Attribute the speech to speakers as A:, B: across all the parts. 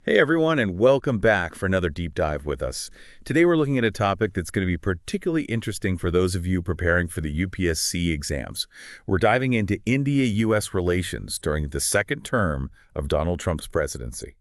A: Hey everyone, and welcome back for another deep dive with us. Today we're looking at a topic that's going to be particularly interesting for those of you preparing for the UPSC exams. We're diving into India-US relations during the second term of Donald Trump's presidency.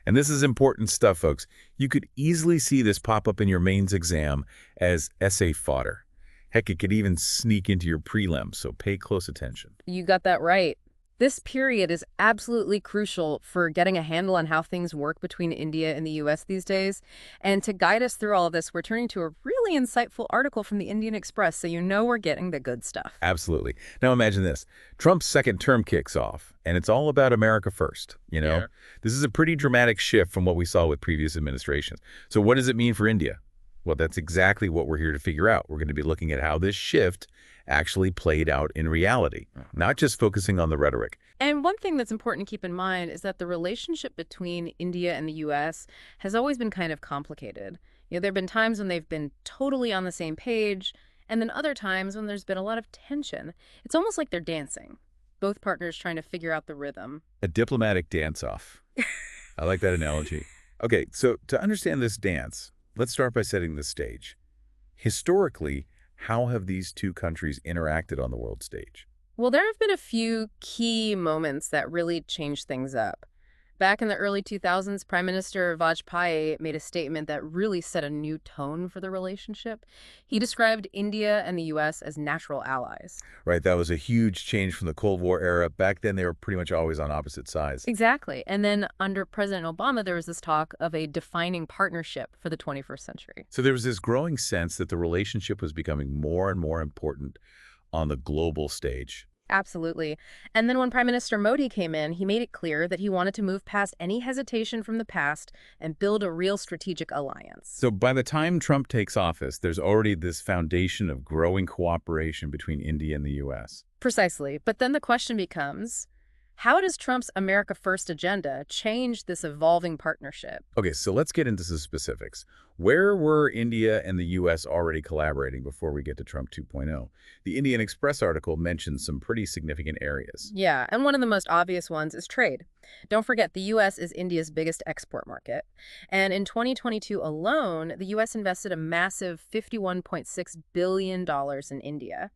A: And this is important stuff, folks. You could easily see this pop up in your mains exam as essay fodder. Heck, it could even sneak into your prelim, so pay close attention.
B: You got that right. This period is absolutely crucial for getting a handle on how things work between India and the US these days. And to guide us through all of this, we're turning to a really insightful article from the Indian Express, so you know we're getting the good stuff.
A: Absolutely. Now imagine this. Trump's second term kicks off, and it's all about America first,
B: Yeah.
A: This is a pretty dramatic shift from what we saw with previous administrations. So what does it mean for India? Well, that's exactly what we're here to figure out. We're going to be looking at how this shift actually played out in reality, not just focusing on the rhetoric.
B: And one thing that's important to keep in mind is that the relationship between India and the US has always been kind of complicated. There have been times when they've been totally on the same page, and then other times when there's been a lot of tension. It's almost like they're dancing, both partners trying to figure out the rhythm.
A: A diplomatic dance-off. I like that analogy. Okay, so to understand this dance, let's start by setting the stage. Historically, how have these two countries interacted on the world stage?
B: Well, there have been a few key moments that really changed things up. Back in the early 2000s, Prime Minister Vajpayee made a statement that really set a new tone for the relationship. He described India and the US as natural allies.
A: Right, that was a huge change from the Cold War era. Back then, they were pretty much always on opposite sides.
B: Exactly. And then under President Obama, there was this talk of a defining partnership for the 21st century.
A: So there was this growing sense that the relationship was becoming more and more important on the global stage.
B: Absolutely. And then when Prime Minister Modi came in, he made it clear that he wanted to move past any hesitation from the past and build a real strategic alliance.
A: So by the time Trump takes office, there's already this foundation of growing cooperation between India and the U.S.
B: Precisely. But then the question becomes, how does Trump's America First agenda change this evolving partnership?
A: Okay, so let's get into some specifics. Where were India and the U.S. already collaborating before we get to Trump 2.0? The Indian Express article mentions some pretty significant areas.
B: Yeah, and one of the most obvious ones is trade. Don't forget, the U.S. is India's biggest export market. And in 2022 alone, the U.S. invested a massive $51.6 billion in India.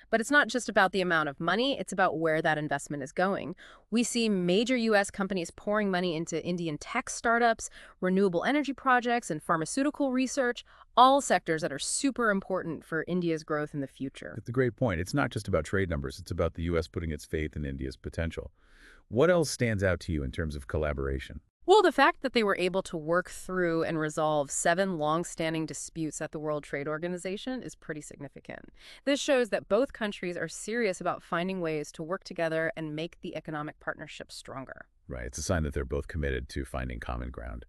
B: But it's not just about the amount of money, it's about where that investment is going. We see major U.S. companies pouring money into Indian tech startups, renewable energy projects, and pharmaceutical research, all sectors that are super important for India's growth in the future.
A: That's a great point. It's not just about trade numbers. It's about the U.S. putting its faith in India's potential. What else stands out to you in terms of collaboration?
B: Well, the fact that they were able to work through and resolve 7 long-standing disputes at the World Trade Organization is pretty significant. This shows that both countries are serious about finding ways to work together and make the economic partnership stronger.
A: Right, it's a sign that they're both committed to finding common ground.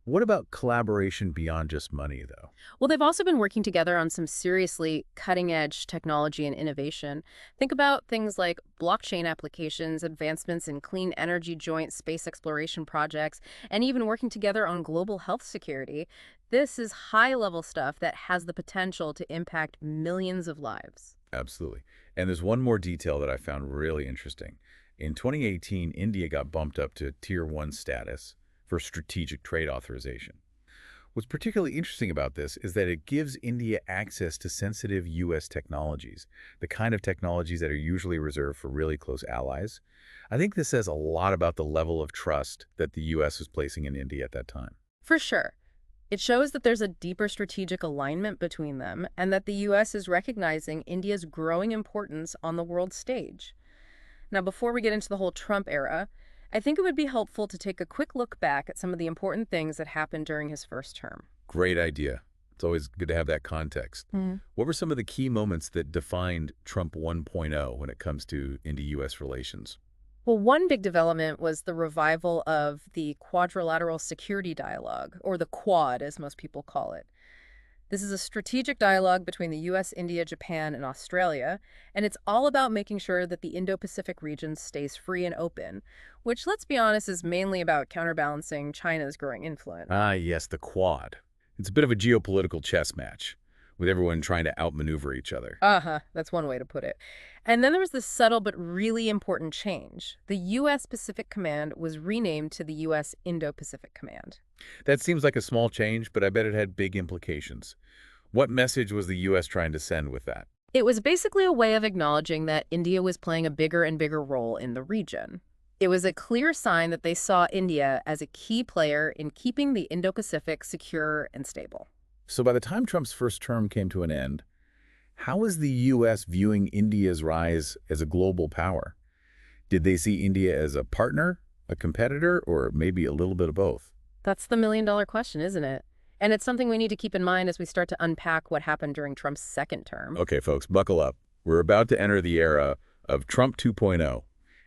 A: What about collaboration beyond just money, though?
B: Well, they've also been working together on some seriously cutting-edge technology and innovation. Think about things like blockchain applications, advancements in clean energy joint space exploration projects, and even working together on global health security. This is high-level stuff that has the potential to impact millions of lives.
A: Absolutely. And there's one more detail that I found really interesting. In 2018, India got bumped up to Tier 1 status for strategic trade authorization. What's particularly interesting about this is that it gives India access to sensitive U.S. technologies, the kind of technologies that are usually reserved for really close allies. I think this says a lot about the level of trust that the U.S. was placing in India at that time.
B: For sure. It shows that there's a deeper strategic alignment between them and that the U.S. is recognizing India's growing importance on the world stage. Now, before we get into the whole Trump era, I think it would be helpful to take a quick look back at some of the important things that happened during his first term.
A: Great idea. It's always good to have that context. What were some of the key moments that defined Trump 1.0 when it comes to India-U.S. relations?
B: Well, one big development was the revival of the Quadrilateral Security Dialogue, or the Quad, as most people call it. This is a strategic dialogue between the U.S., India, Japan, and Australia, and it's all about making sure that the Indo-Pacific region stays free and open, which, let's be honest, is mainly about counterbalancing China's growing influence.
A: Ah, yes, the Quad. It's a bit of a geopolitical chess match. with everyone trying to outmaneuver each other.
B: Uh-huh, that's one way to put it. And then there was this subtle but really important change. The U.S. Pacific Command was renamed to the U.S. Indo-Pacific Command.
A: That seems like a small change, but I bet it had big implications. What message was the U.S. trying to send with that?
B: It was basically a way of acknowledging that India was playing a bigger and bigger role in the region. It was a clear sign that they saw India as a key player in keeping the Indo-Pacific secure and stable.
A: So by the time Trump's first term came to an end, how is the U.S. viewing India's rise as a global power? Did they see India as a partner, a competitor, or maybe a little bit of both?
B: That's the million-dollar question, isn't it? And it's something we need to keep in mind as we start to unpack what happened during Trump's second term.
A: Okay, folks, buckle up. We're about to enter the era of Trump 2.0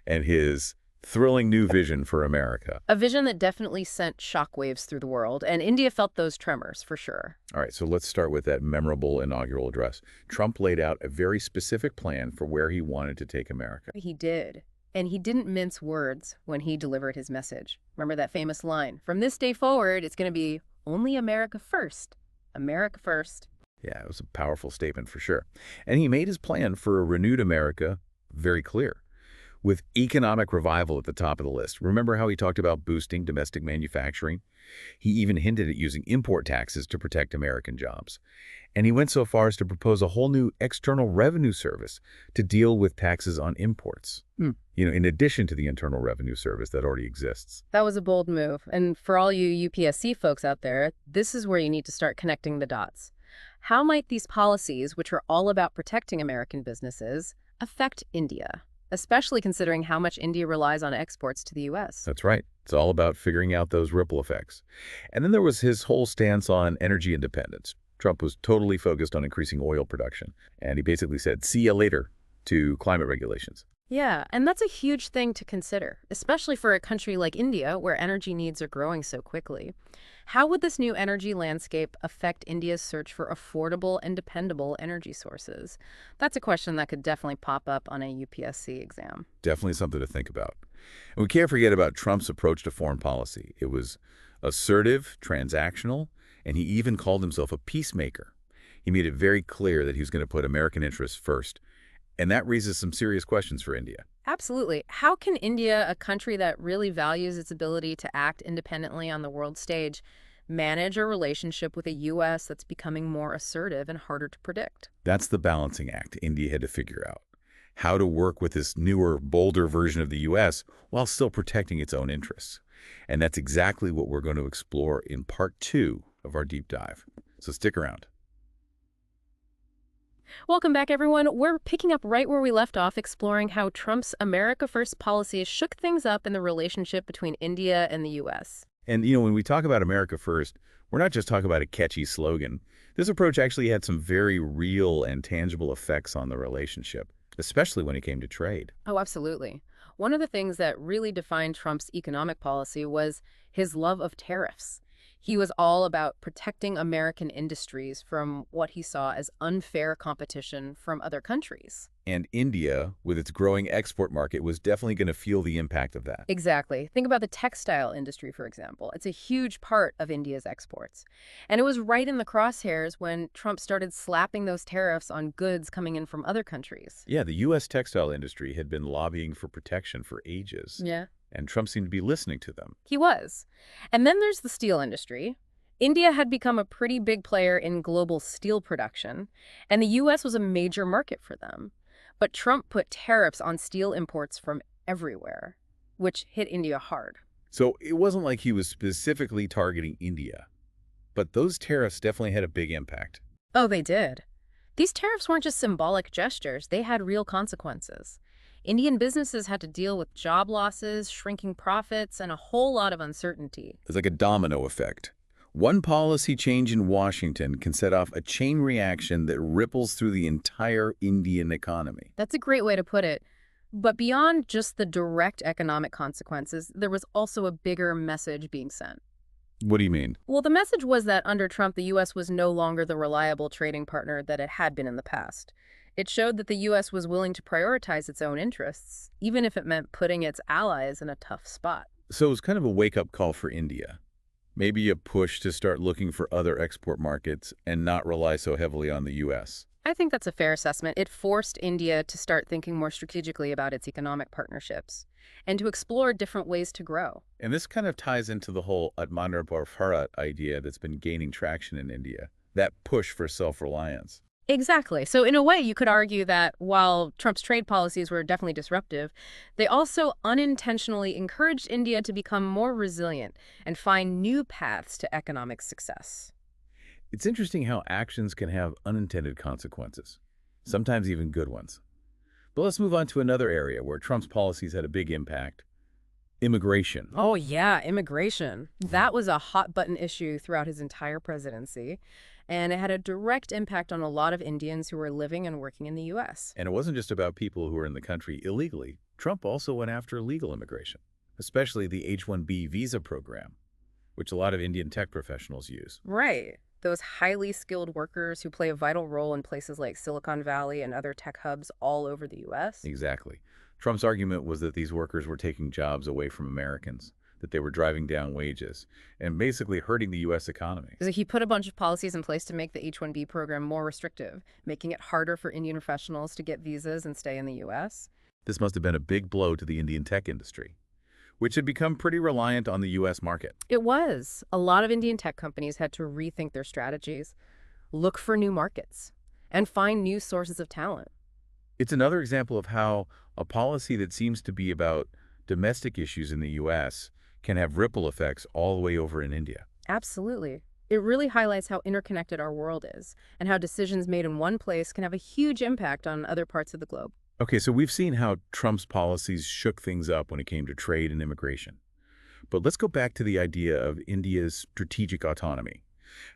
A: and his thrilling new vision for America.
B: A vision that definitely sent shockwaves through the world, and India felt those tremors, for sure.
A: All right, so let's start with that memorable inaugural address. Trump laid out a very specific plan for where he wanted to take America.
B: He did. And he didn't mince words when he delivered his message. Remember that famous line, "From this day forward, it's going to be only America first. America first."
A: Yeah, it was a powerful statement for sure. And he made his plan for a renewed America very clear, with economic revival at the top of the list. Remember how he talked about boosting domestic manufacturing? He even hinted at using import taxes to protect American jobs. And he went so far as to propose a whole new external revenue service to deal with taxes on imports. In addition to the internal revenue service that already exists.
B: That was a bold move. And for all you UPSC folks out there, this is where you need to start connecting the dots. How might these policies, which are all about protecting American businesses, affect India? Especially considering how much India relies on exports to the U.S.
A: That's right. It's all about figuring out those ripple effects. And then there was his whole stance on energy independence. Trump was totally focused on increasing oil production, and he basically said, "See you later," to climate regulations.
B: Yeah, and that's a huge thing to consider, especially for a country like India, where energy needs are growing so quickly. How would this new energy landscape affect India's search for affordable and dependable energy sources? That's a question that could definitely pop up on a UPSC exam.
A: Definitely something to think about. And we can't forget about Trump's approach to foreign policy. It was assertive, transactional, and he even called himself a peacemaker. He made it very clear that he was going to put American interests first. And that raises some serious questions for India.
B: Absolutely. How can India, a country that really values its ability to act independently on the world stage, manage a relationship with a U.S. that's becoming more assertive and harder to predict?
A: That's the balancing act India had to figure out. How to work with this newer, bolder version of the U.S. while still protecting its own interests. And that's exactly what we're going to explore in part 2 of our deep dive. So stick around.
B: Welcome back, everyone. We're picking up right where we left off, exploring how Trump's America First policies shook things up in the relationship between India and the U.S.
A: And, when we talk about America First, we're not just talking about a catchy slogan. This approach actually had some very real and tangible effects on the relationship, especially when it came to trade.
B: Oh, absolutely. One of the things that really defined Trump's economic policy was his love of tariffs. He was all about protecting American industries from what he saw as unfair competition from other countries.
A: And India, with its growing export market, was definitely going to feel the impact of that.
B: Exactly. Think about the textile industry, for example. It's a huge part of India's exports. And it was right in the crosshairs when Trump started slapping those tariffs on goods coming in from other countries.
A: Yeah, the U.S. textile industry had been lobbying for protection for ages.
B: Yeah.
A: And Trump seemed to be listening to them.
B: He was. And then there's the steel industry. India had become a pretty big player in global steel production, and the U.S. was a major market for them. But Trump put tariffs on steel imports from everywhere, which hit India hard.
A: So it wasn't like he was specifically targeting India, but those tariffs definitely had a big impact.
B: Oh, they did. These tariffs weren't just symbolic gestures. They had real consequences. Indian businesses had to deal with job losses, shrinking profits, and a whole lot of uncertainty.
A: It's like a domino effect. One policy change in Washington can set off a chain reaction that ripples through the entire Indian economy.
B: That's a great way to put it. But beyond just the direct economic consequences, there was also a bigger message being sent.
A: What do you mean?
B: Well, the message was that under Trump, the U.S. was no longer the reliable trading partner that it had been in the past. It showed that the U.S. was willing to prioritize its own interests, even if it meant putting its allies in a tough spot.
A: So it was kind of a wake-up call for India. Maybe a push to start looking for other export markets and not rely so heavily on the U.S.
B: I think that's a fair assessment. It forced India to start thinking more strategically about its economic partnerships and to explore different ways to grow.
A: And this kind of ties into the whole Atmanirbhar Bharat idea that's been gaining traction in India, that push for self-reliance.
B: Exactly. So in a way, you could argue that while Trump's trade policies were definitely disruptive, they also unintentionally encouraged India to become more resilient and find new paths to economic success.
A: It's interesting how actions can have unintended consequences, sometimes even good ones. But let's move on to another area where Trump's policies had a big impact: immigration.
B: Oh, yeah, immigration. That was a hot button issue throughout his entire presidency, and it had a direct impact on a lot of Indians who were living and working in the U.S.
A: And it wasn't just about people who were in the country illegally. Trump also went after legal immigration, especially the H-1B visa program, which a lot of Indian tech professionals use.
B: Right. Those highly skilled workers who play a vital role in places like Silicon Valley and other tech hubs all over the U.S.
A: Exactly. Trump's argument was that these workers were taking jobs away from Americans, that they were driving down wages, and basically hurting the U.S. economy.
B: So he put a bunch of policies in place to make the H-1B program more restrictive, making it harder for Indian professionals to get visas and stay in the U.S.
A: This must have been a big blow to the Indian tech industry, which had become pretty reliant on the U.S. market.
B: It was. A lot of Indian tech companies had to rethink their strategies, look for new markets, and find new sources of talent.
A: It's another example of how a policy that seems to be about domestic issues in the U.S. can have ripple effects all the way over in India.
B: Absolutely. It really highlights how interconnected our world is and how decisions made in one place can have a huge impact on other parts of the globe.
A: Okay, so we've seen how Trump's policies shook things up when it came to trade and immigration. But let's go back to the idea of India's strategic autonomy.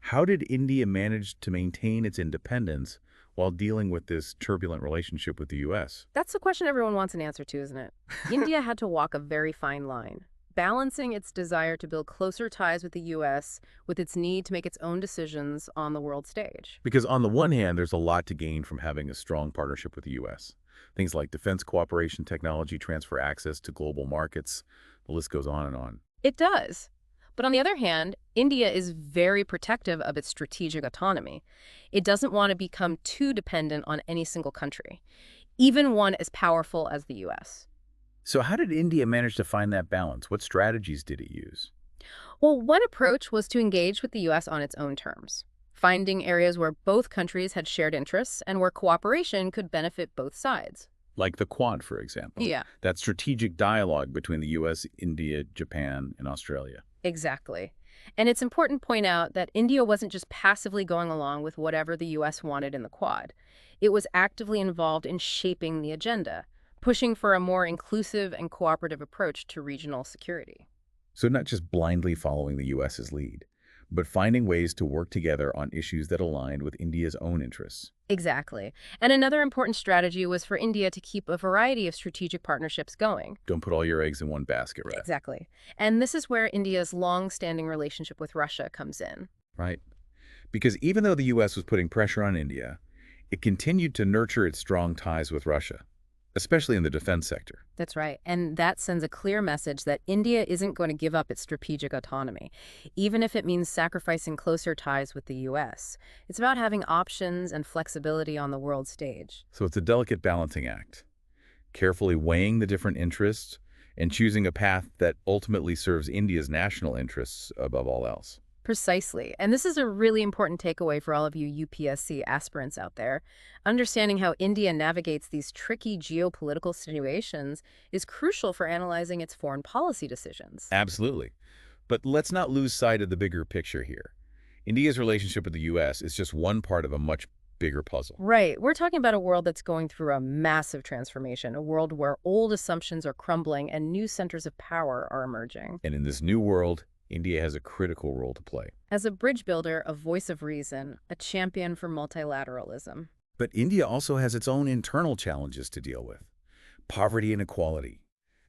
A: How did India manage to maintain its independence while dealing with this turbulent relationship with the U.S.?
B: That's the question everyone wants an answer to, isn't it? India had to walk a very fine line, balancing its desire to build closer ties with the U.S. with its need to make its own decisions on the world stage.
A: Because on the one hand, there's a lot to gain from having a strong partnership with the U.S. Things like defense cooperation, technology transfer, access to global markets. The list goes on and on.
B: It does. But on the other hand, India is very protective of its strategic autonomy. It doesn't want to become too dependent on any single country, even one as powerful as the U.S.
A: So how did India manage to find that balance? What strategies did it use?
B: Well, one approach was to engage with the U.S. on its own terms, finding areas where both countries had shared interests and where cooperation could benefit both sides.
A: Like the Quad, for example.
B: Yeah,
A: That strategic dialogue between the U.S., India, Japan, and Australia.
B: exactly. And it's important to point out that India wasn't just passively going along with whatever the U.S. wanted in the Quad. It was actively involved in shaping the agenda, pushing for a more inclusive and cooperative approach to regional security.
A: So not just blindly following the U.S.'s lead, but finding ways to work together on issues that aligned with India's own interests.
B: Exactly. And another important strategy was for India to keep a variety of strategic partnerships going.
A: Don't put all your eggs in one basket, right?
B: Exactly. And this is where India's long-standing relationship with Russia comes in.
A: Right. Because even though the U.S. was putting pressure on India, it continued to nurture its strong ties with Russia, especially in the defense sector.
B: That's right. And that sends a clear message that India isn't going to give up its strategic autonomy, even if it means sacrificing closer ties with the U.S. It's about having options and flexibility on the world stage.
A: So it's a delicate balancing act, carefully weighing the different interests and choosing a path that ultimately serves India's national interests above all else.
B: Precisely. And this is a really important takeaway for all of you UPSC aspirants out there. Understanding how India navigates these tricky geopolitical situations is crucial for analyzing its foreign policy decisions.
A: Absolutely. But let's not lose sight of the bigger picture here. India's relationship with the U.S. is just one part of a much bigger puzzle.
B: Right. We're talking about a world that's going through a massive transformation, a world where old assumptions are crumbling and new centers of power are emerging.
A: And in this new world, India has a critical role to play.
B: As a bridge builder, a voice of reason, a champion for multilateralism.
A: But India also has its own internal challenges to deal with. Poverty and inequality,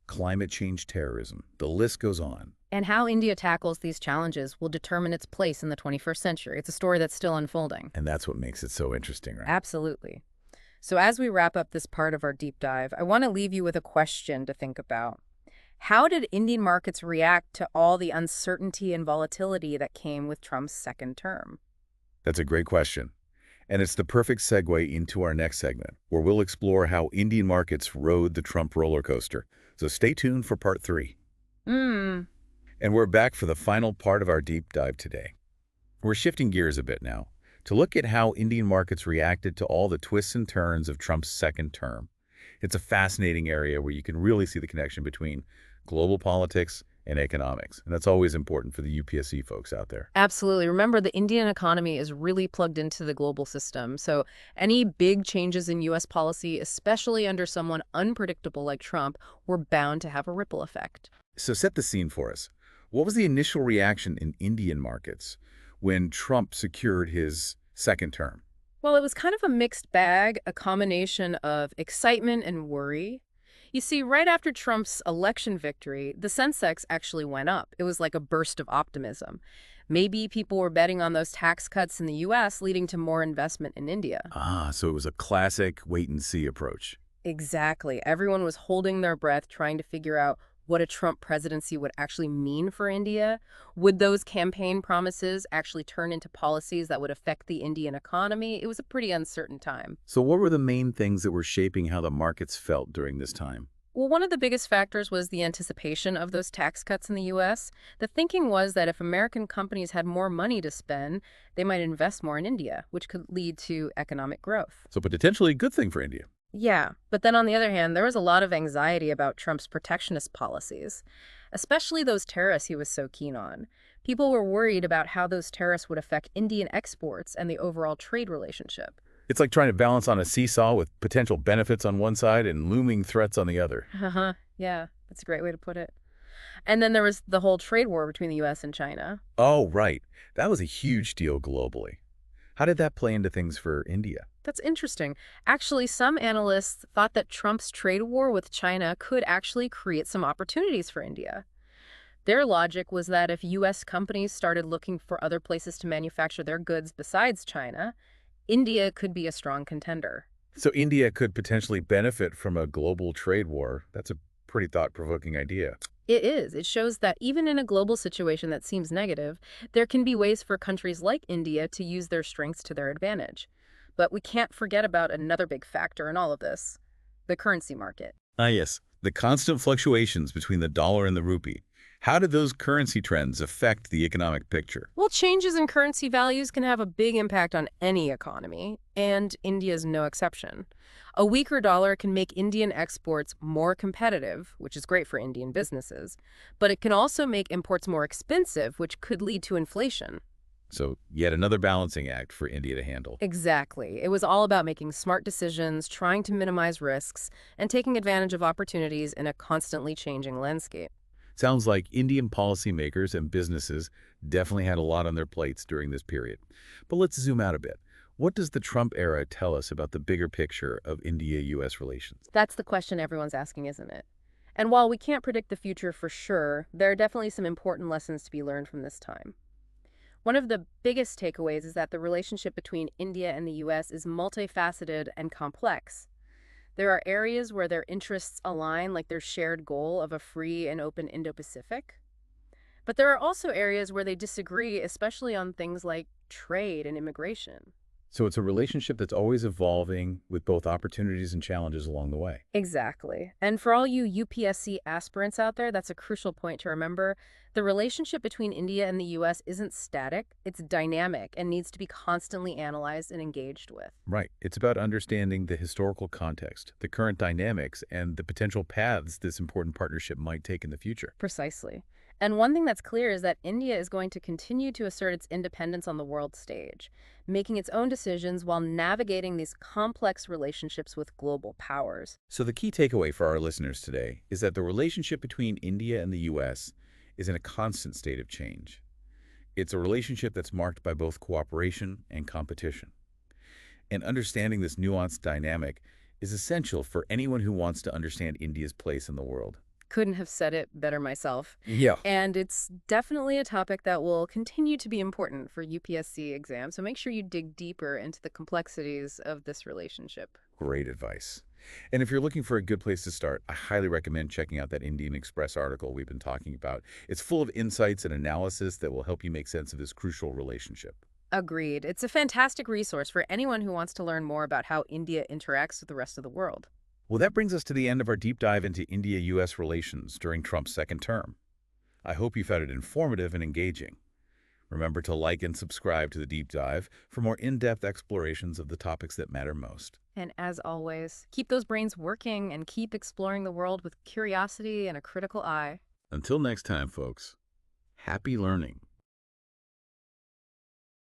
A: climate change, terrorism, the list goes on.
B: And how India tackles these challenges will determine its place in the 21st century. It's a story that's still unfolding.
A: And that's what makes it so interesting, right?
B: Absolutely. So as we wrap up this part of our deep dive, I want to leave you with a question to think about. How did Indian markets react to all the uncertainty and volatility that came with Trump's second term?
A: That's a great question. And it's the perfect segue into our next segment, where we'll explore how Indian markets rode the Trump roller coaster. So stay tuned for part 3.
B: Hmm.
A: And we're back for the final part of our deep dive today. We're shifting gears a bit now to look at how Indian markets reacted to all the twists and turns of Trump's second term. It's a fascinating area where you can really see the connection between global politics and economics. And that's always important for the UPSC folks out there.
B: Absolutely. Remember, the Indian economy is really plugged into the global system. So any big changes in U.S. policy, especially under someone unpredictable like Trump, were bound to have a ripple effect.
A: So set the scene for us. What was the initial reaction in Indian markets when Trump secured his second term?
B: Well, it was kind of a mixed bag, a combination of excitement and worry. You see, right after Trump's election victory, the Sensex actually went up. It was like a burst of optimism. Maybe people were betting on those tax cuts in the U.S., leading to more investment in India.
A: Ah, so it was a classic wait-and-see approach.
B: Exactly. Everyone was holding their breath, trying to figure out what a Trump presidency would actually mean for India. Would those campaign promises actually turn into policies that would affect the Indian economy? It was a pretty uncertain time.
A: So what were the main things that were shaping how the markets felt during this time?
B: Well, one of the biggest factors was the anticipation of those tax cuts in the U.S. The thinking was that if American companies had more money to spend, they might invest more in India, which could lead to economic growth.
A: So potentially a good thing for India.
B: Yeah, but then on the other hand, there was a lot of anxiety about Trump's protectionist policies, especially those tariffs he was so keen on. People were worried about how those tariffs would affect Indian exports and the overall trade relationship.
A: It's like trying to balance on a seesaw with potential benefits on one side and looming threats on the other.
B: Uh-huh. Yeah, that's a great way to put it. And then there was the whole trade war between the U.S. and China.
A: Oh, right. That was a huge deal globally. How did that play into things for India?
B: That's interesting. Actually, some analysts thought that Trump's trade war with China could actually create some opportunities for India. Their logic was that if U.S. companies started looking for other places to manufacture their goods besides China, India could be a strong contender.
A: So India could potentially benefit from a global trade war. That's a pretty thought-provoking idea.
B: It is. It shows that even in a global situation that seems negative, there can be ways for countries like India to use their strengths to their advantage. But we can't forget about another big factor in all of this, the currency market.
A: Ah, yes. The constant fluctuations between the dollar and the rupee. How did those currency trends affect the economic picture?
B: Well, changes in currency values can have a big impact on any economy, and India's no exception. A weaker dollar can make Indian exports more competitive, which is great for Indian businesses, but it can also make imports more expensive, which could lead to inflation.
A: So yet another balancing act for India to handle.
B: Exactly. It was all about making smart decisions, trying to minimize risks, and taking advantage of opportunities in a constantly changing landscape.
A: Sounds like Indian policymakers and businesses definitely had a lot on their plates during this period. But let's zoom out a bit. What does the Trump era tell us about the bigger picture of India-U.S. relations?
B: That's the question everyone's asking, isn't it? And while we can't predict the future for sure, there are definitely some important lessons to be learned from this time. One of the biggest takeaways is that the relationship between India and the U.S. is multifaceted and complex. There are areas where their interests align, like their shared goal of a free and open Indo-Pacific. But there are also areas where they disagree, especially on things like trade and immigration.
A: So it's a relationship that's always evolving with both opportunities and challenges along the way.
B: Exactly. And for all you UPSC aspirants out there, that's a crucial point to remember. The relationship between India and the U.S. isn't static, it's dynamic and needs to be constantly analyzed and engaged with.
A: Right. It's about understanding the historical context, the current dynamics, and the potential paths this important partnership might take in the future.
B: Precisely. And one thing that's clear is that India is going to continue to assert its independence on the world stage, making its own decisions while navigating these complex relationships with global powers.
A: So the key takeaway for our listeners today is that the relationship between India and the U.S. is in a constant state of change. It's a relationship that's marked by both cooperation and competition. And understanding this nuanced dynamic is essential for anyone who wants to understand India's place in the world.
B: Couldn't have said it better myself.
A: Yeah.
B: And it's definitely a topic that will continue to be important for UPSC exams, so make sure you dig deeper into the complexities of this relationship.
A: Great advice. And if you're looking for a good place to start, I highly recommend checking out that Indian Express article we've been talking about. It's full of insights and analysis that will help you make sense of this crucial relationship.
B: Agreed. It's a fantastic resource for anyone who wants to learn more about how India interacts with the rest of the world.
A: Well, that brings us to the end of our deep dive into India-U.S. relations during Trump's second term. I hope you found it informative and engaging. Remember to like and subscribe to the deep dive for more in-depth explorations of the topics that matter most.
B: And as always, keep those brains working and keep exploring the world with curiosity and a critical eye.
A: Until next time, folks, happy learning.